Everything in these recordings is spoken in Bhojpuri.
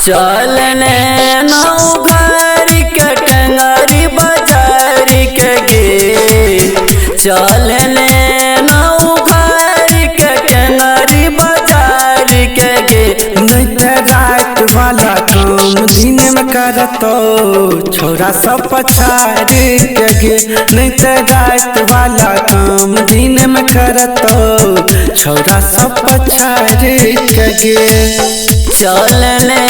चलने नौ घर के टंगारी बाजार के गे, चलने नौ घर के टंगारी बाजार के गे। नहीं रात वाला काम दिन में करतो छोरा सब पछाड़ी के गे। नहीं रात वाला काम दिन में करतो छोरा सब पछाड़ी के गे। चलने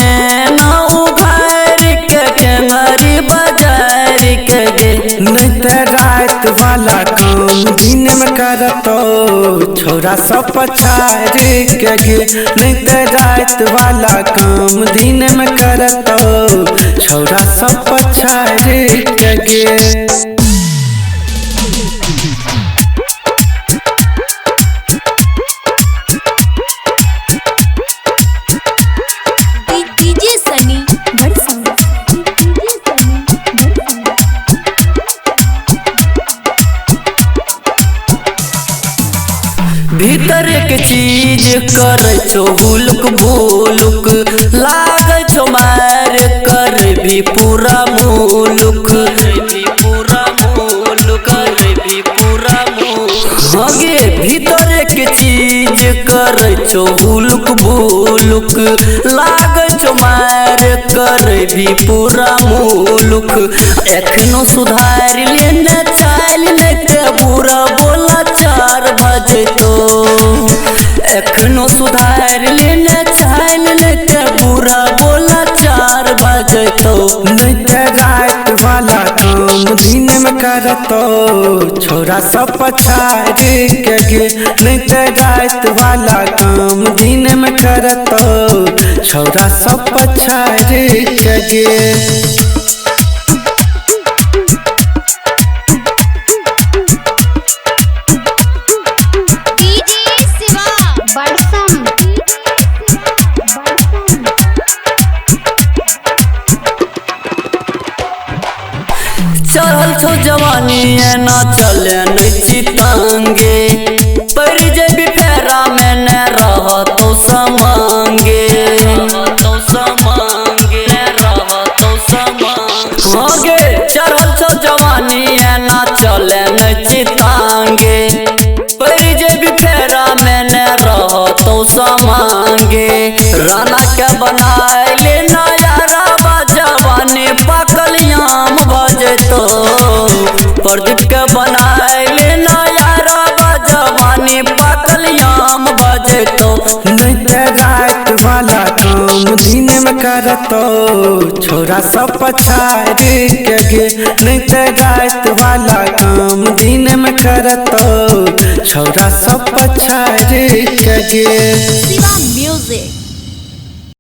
नौ घर के टंगारी बाजार के गे। नहीं रात वाला काम दिन में करतो छोरा सब पछाड़ी के गे। नहीं रात वाला काम दिन में करतो छोरा सब पछाड़ी के गे। भीतर के चीज कर छो हुलक भूलुक, लाग छो मार कर भी पूरा मुलुक, हगे भीतर के चीज कर छो हुलक भूलुक, लाग छो मार कर भी पूरा मुलुक। एखनो सुधार लेने चाल नहीं बुरा बोला 4 बजे तो, एखनो सुधार लेने चाल नहीं बुरा बोला 4 बजे तो। नहीं रात वाला काम दिन में करतो छोरा सब पछाड़ी के गे। नहीं रात वाला काम दिन में करतो छोरा सब पछाड़ी के गे। चढ़ल छो जवानी ना चले चितंगे, पर जब फेरा में न रह तो समांगे, होगे चढ़ल छो जवानी ना चले चितंगे, पर जब फेरा में न रह तो समांगे। राना के बनाए ले नयारा जवानी पकल याम बजे तो, प्रदीप के बनाए ले नयारा जवानी पकल याम बजे तो। नहीं रात वाला काम दिन में करतो छोरा सब पछाड़ी के गे। नहीं रात वाला काम दिन में करतो छोरा सब पछाड़ी के गे।